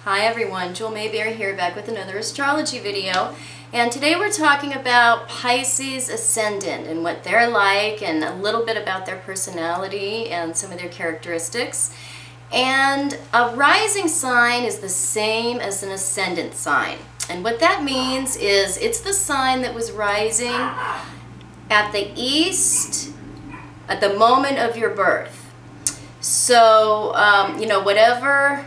Hi everyone, Jewel Mayberry here, back with another astrology video. And today we're talking about Pisces Ascendant and what they're like, and a little bit about their personality and some of their characteristics. And a rising sign is the same as an ascendant sign. And what that means is it's the sign that was rising at the east at the moment of your birth. So, whatever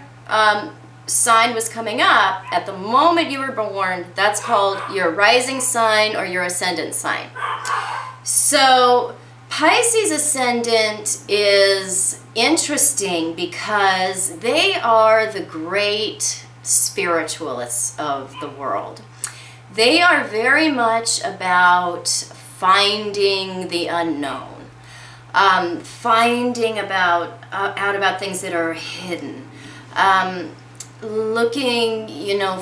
sign was coming up at the moment you were born, that's called your rising sign or your ascendant sign. So Pisces Ascendant is interesting because they are the great spiritualists of the world. They are very much about finding the unknown, finding out about things that are hidden, looking,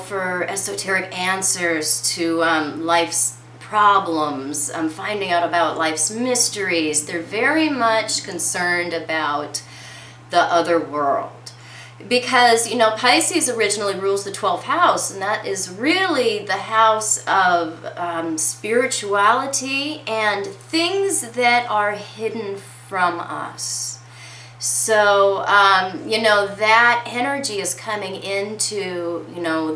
for esoteric answers to life's problems, finding out about life's mysteries. They're very much concerned about the other world. Because, Pisces originally rules the 12th house, and that is really the house of spirituality and things that are hidden from us. So, that energy is coming into,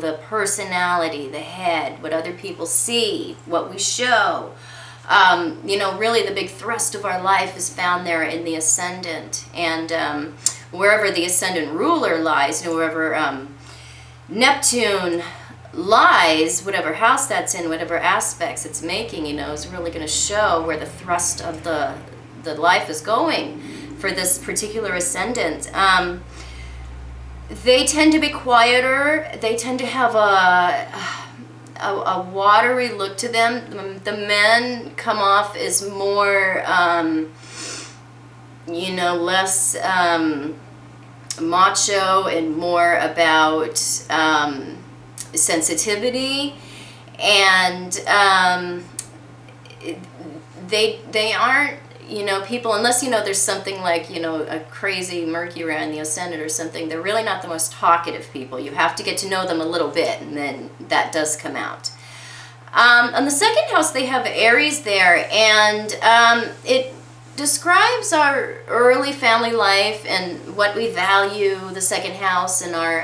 the personality, the head, what other people see, what we show. Really the big thrust of our life is found there in the ascendant. And wherever the ascendant ruler lies, wherever Neptune lies, whatever house that's in, whatever aspects it's making, is really going to show where the thrust of the life is going for this particular ascendant. They tend to be quieter. They tend to have a watery look to them. The men come off as more, less macho and more about sensitivity, and they aren't, people, unless, there's something like, a crazy Mercury in the ascendant or something, they're really not the most talkative people. You have to get to know them a little bit, and then that does come out. On the second house, they have Aries there, and it describes our early family life and what we value, the second house, and our,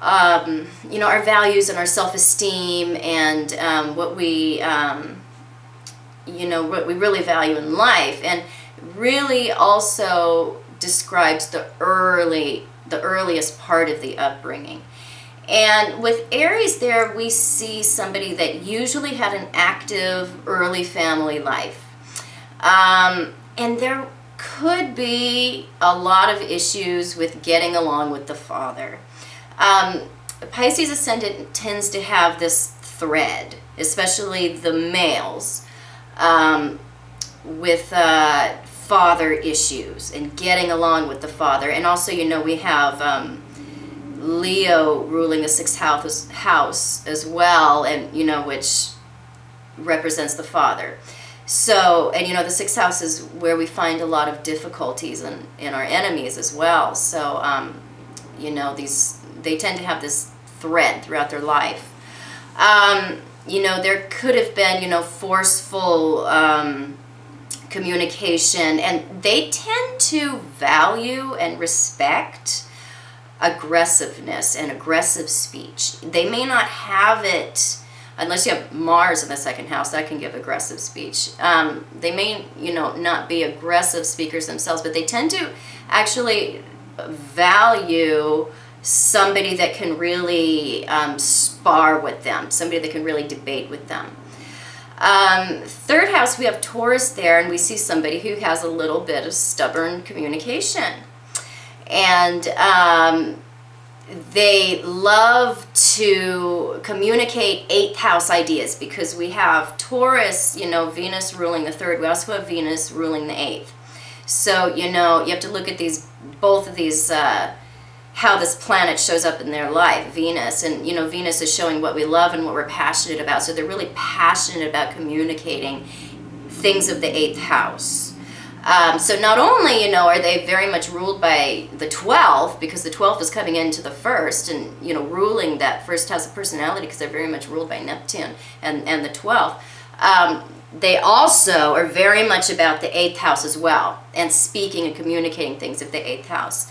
our values and our self-esteem, and what we, what we really value in life, and really also describes the earliest part of the upbringing. And with Aries there, we see somebody that usually had an active early family life. And there could be a lot of issues with getting along with the father. Pisces Ascendant tends to have this thread, especially the males, with father issues and getting along with the father. And also, we have Leo ruling the 6th house as well, and which represents the father. So, and the 6th house is where we find a lot of difficulties in our enemies as well. So, they tend to have this thread throughout their life. There could have been, forceful communication, and they tend to value and respect aggressiveness and aggressive speech. They may not have it, unless you have Mars in the second house, that can give aggressive speech. They may, not be aggressive speakers themselves, but they tend to actually value somebody that can really spar with them, somebody that can really debate with them. Third house, we have Taurus there, and we see somebody who has a little bit of stubborn communication. And they love to communicate 8th house ideas, because we have Taurus, Venus ruling the 3rd. We also have Venus ruling the 8th. So, you have to look at both of these, how this planet shows up in their life, Venus. And, Venus is showing what we love and what we're passionate about. So they're really passionate about communicating things of the 8th house. So not only, are they very much ruled by the 12th, because the 12th is coming into the first and, ruling that first house of personality, because they're very much ruled by Neptune and the 12th. They also are very much about the 8th house as well, and speaking and communicating things of the 8th house.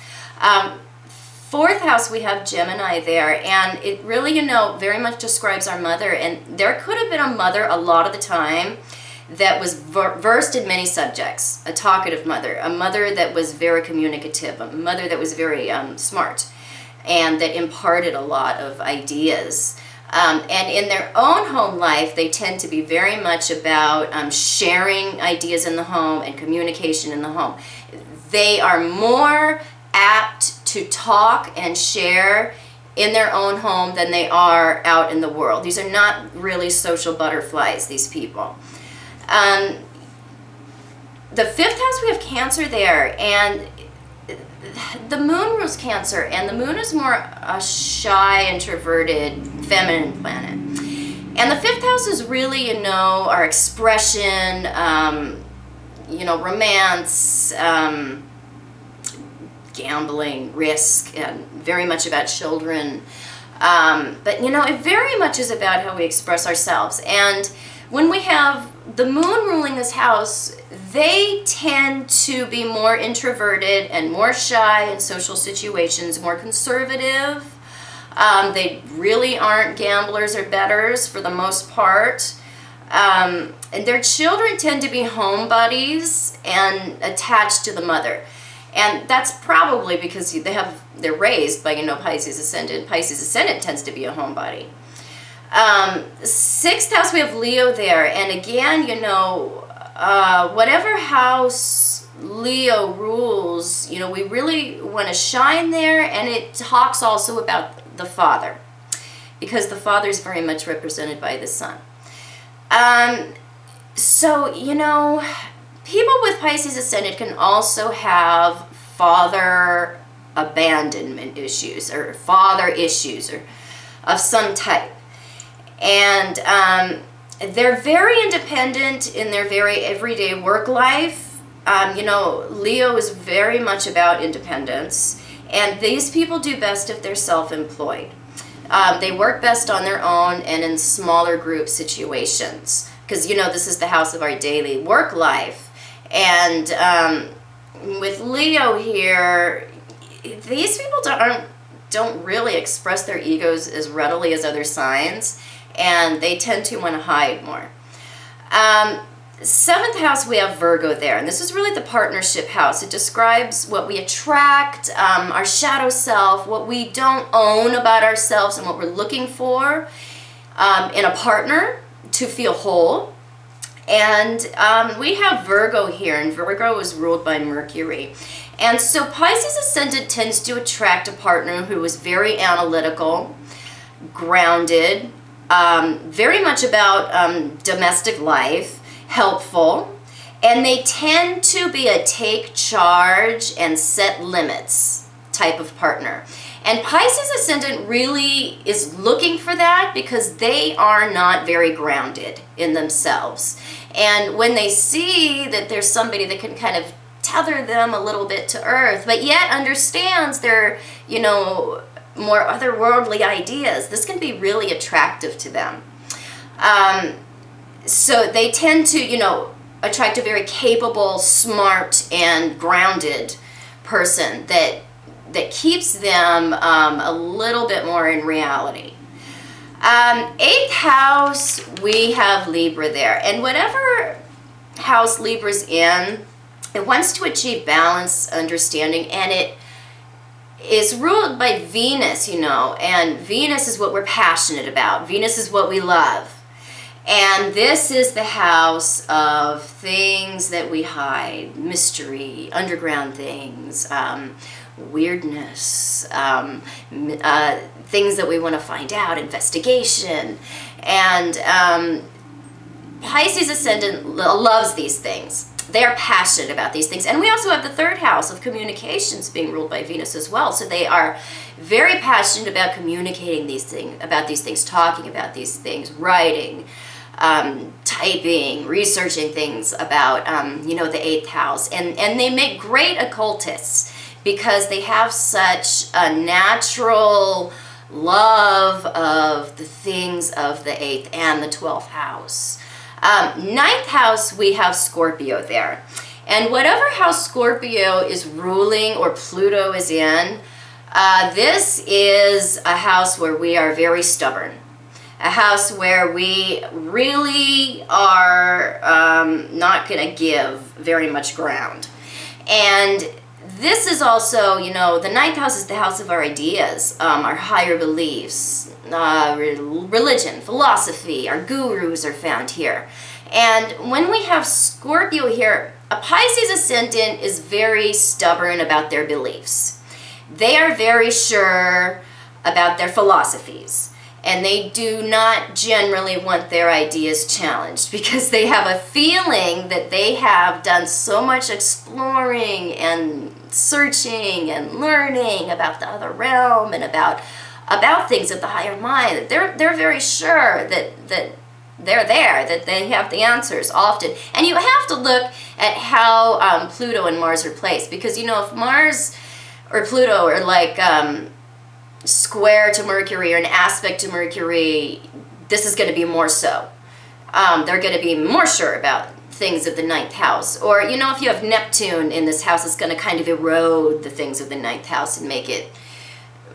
4th house, we have Gemini there, and it really, very much describes our mother. And there could have been a mother a lot of the time that was versed in many subjects, a talkative mother, a mother that was very communicative, a mother that was very smart, and that imparted a lot of ideas. And in their own home life, they tend to be very much about sharing ideas in the home and communication in the home. They are more apt to talk and share in their own home than they are out in the world. These are not really social butterflies, these people. The 5th house, we have Cancer there, and the moon rules Cancer, and the moon is more a shy, introverted, feminine planet. And the 5th house is really, our expression, romance, gambling, risk, and very much about children. But, it very much is about how we express ourselves. And when we have the moon ruling this house, they tend to be more introverted and more shy in social situations, more conservative. They really aren't gamblers or bettors for the most part. And their children tend to be home buddies and attached to the mother. And that's probably because they're raised by, Pisces Ascendant. Pisces Ascendant tends to be a homebody. 6th house, we have Leo there. And again, whatever house Leo rules, we really want to shine there. And it talks also about the father, because the father is very much represented by the sun. So, people with Pisces Ascendant can also have father abandonment issues or father issues or of some type. And they're very independent in their very everyday work life. Leo is very much about independence, and these people do best if they're self-employed. They work best on their own and in smaller group situations, because, this is the house of our daily work life. And with Leo here, these people don't really express their egos as readily as other signs, and they tend to want to hide more. 7th house, we have Virgo there, and this is really the partnership house. It describes what we attract, our shadow self, what we don't own about ourselves, and what we're looking for in a partner to feel whole. And we have Virgo here, and Virgo is ruled by Mercury. And so Pisces Ascendant tends to attract a partner who is very analytical, grounded, very much about domestic life, helpful, and they tend to be a take charge and set limits type of partner. And Pisces Ascendant really is looking for that because they are not very grounded in themselves. And when they see that there's somebody that can kind of tether them a little bit to earth, but yet understands their, more otherworldly ideas, this can be really attractive to them. So they tend to, attract a very capable, smart, and grounded person that keeps them a little bit more in reality. 8th house, we have Libra there. And whatever house Libra's in, it wants to achieve balance, understanding, and it is ruled by Venus, and Venus is what we're passionate about. Venus is what we love. And this is the house of things that we hide, mystery, underground things, weirdness, things that we want to find out, investigation. And Pisces Ascendant loves these things. They're passionate about these things. And we also have the 3rd house of communications being ruled by Venus as well. So they are very passionate about communicating these things, talking about these things, writing, typing, researching things about, the 8th house. And they make great occultists because they have such a natural love of the things of the 8th and the 12th house. 9th house, we have Scorpio there. And whatever house Scorpio is ruling or Pluto is in, this is a house where we are very stubborn. A house where we really are not going to give very much ground. And this is also, the 9th house is the house of our ideas, our higher beliefs, religion, philosophy, our gurus are found here. And when we have Scorpio here, a Pisces Ascendant is very stubborn about their beliefs. They are very sure about their philosophies. And they do not generally want their ideas challenged because they have a feeling that they have done so much exploring and searching and learning about the other realm and about things of the higher mind. They're very sure that they're there, that they have the answers often. And you have to look at how Pluto and Mars are placed because, if Mars or Pluto are like square to Mercury or an aspect to Mercury, this is going to be more so. They're going to be more sure about things of the 9th house. Or, if you have Neptune in this house, it's going to kind of erode the things of the 9th house and make it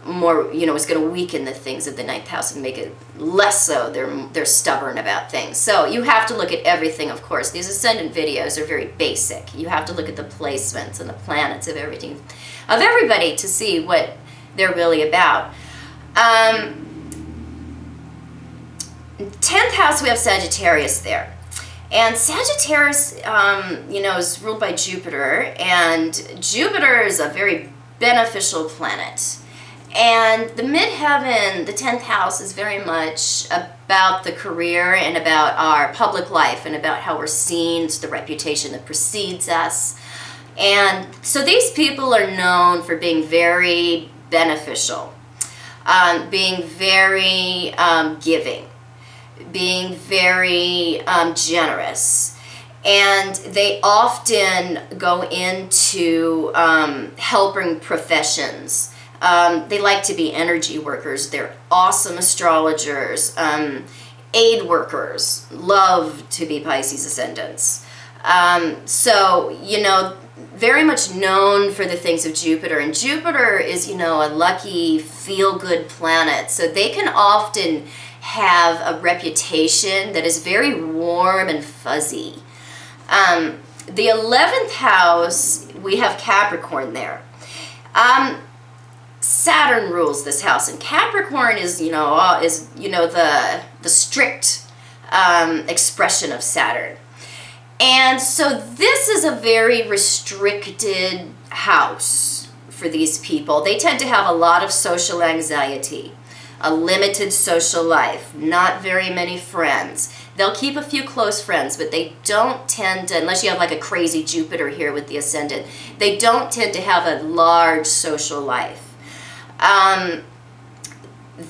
more, it's going to weaken the things of the 9th house and make it less so. They're stubborn about things. So you have to look at everything, of course. These ascendant videos are very basic. You have to look at the placements and the planets of everything, of everybody to see what they're really about. 10th house, we have Sagittarius there. And Sagittarius, is ruled by Jupiter. And Jupiter is a very beneficial planet. And the midheaven, the 10th house, is very much about the career and about our public life and about how we're seen. It's the reputation that precedes us. And so these people are known for being very beneficial, being very giving, being very generous. And they often go into helping professions. They like to be energy workers. They're awesome astrologers. Aid workers love to be Pisces Ascendants. Very much known for the things of Jupiter. And Jupiter is, a lucky, feel-good planet. So they can often have a reputation that is very warm and fuzzy. The 11th house, we have Capricorn there. Saturn rules this house, and Capricorn is, the strict expression of Saturn. And so this is a very restricted house for these people. They tend to have a lot of social anxiety, a limited social life, not very many friends. They'll keep a few close friends, but they don't tend to, unless you have like a crazy Jupiter here with the Ascendant, they don't tend to have a large social life.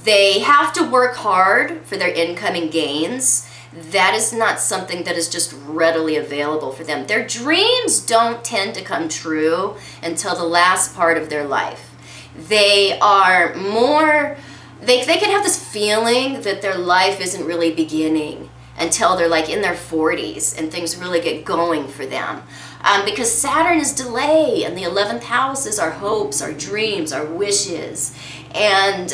They have to work hard for their incoming gains. That is not something that is just readily available for them. Their dreams don't tend to come true until the last part of their life. They are more, they can have this feeling that their life isn't really beginning until they're like in their 40s and things really get going for them. Because Saturn is delay, and the 11th house is our hopes, our dreams, our wishes. And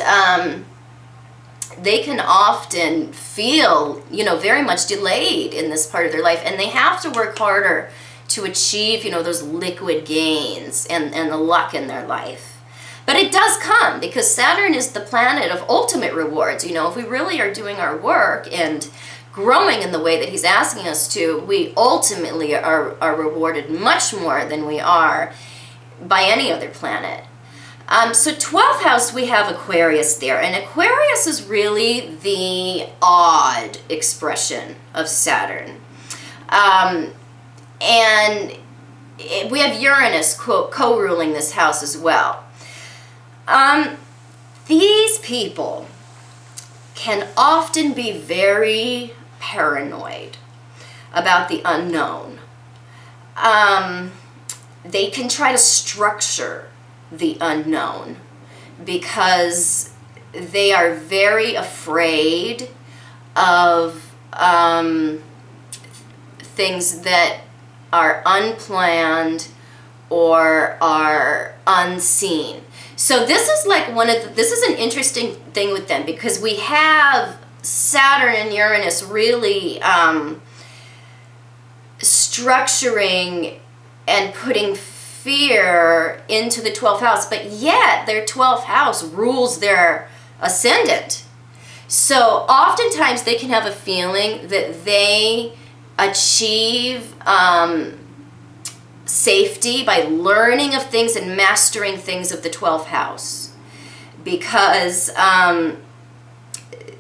they can often feel, very much delayed in this part of their life. And they have to work harder to achieve, those liquid gains and the luck in their life. But it does come because Saturn is the planet of ultimate rewards. If we really are doing our work and growing in the way that he's asking us to, we ultimately are rewarded much more than we are by any other planet. So 12th house, we have Aquarius there. And Aquarius is really the odd expression of Saturn. And we have Uranus co-ruling this house as well. These people can often be very paranoid about the unknown. They can try to structure the unknown because they are very afraid of things that are unplanned or are unseen. So this is like this is an interesting thing with them, because we have Saturn and Uranus really structuring and putting fear into the 12th house, but yet their 12th house rules their ascendant. So oftentimes they can have a feeling that they achieve safety by learning of things and mastering things of the 12th house, because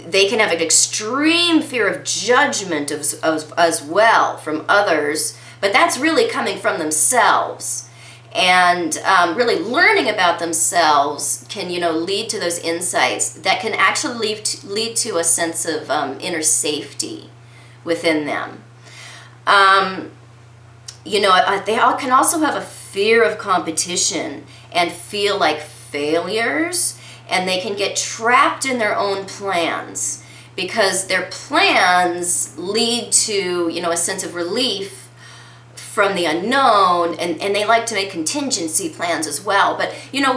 they can have an extreme fear of judgment as well from others, but that's really coming from themselves. And really learning about themselves can, lead to those insights that can actually lead to a sense of inner safety within them. They all can also have a fear of competition and feel like failures, and they can get trapped in their own plans because their plans lead to, a sense of relief from the unknown, and they like to make contingency plans as well. But,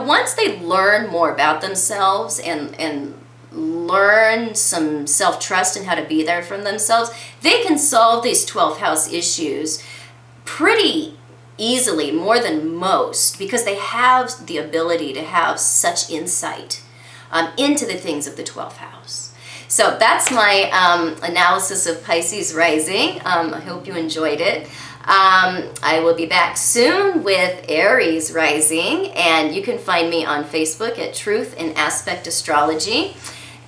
once they learn more about themselves and learn some self-trust and how to be there for themselves, they can solve these 12th house issues pretty easily, more than most, because they have the ability to have such insight into the things of the 12th house. So that's my analysis of Pisces rising. I hope you enjoyed it. I will be back soon with Aries rising, and you can find me on Facebook at Truth in Aspect Astrology,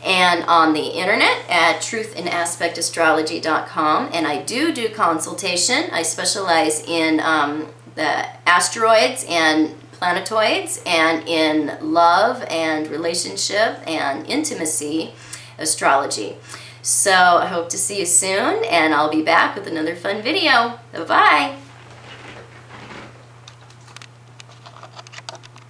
and on the internet at truthinAspectAstrology.com. And I do consultation. I specialize in the asteroids and planetoids, and in love and relationship and intimacy astrology. So I hope to see you soon, and I'll be back with another fun video. Bye-bye.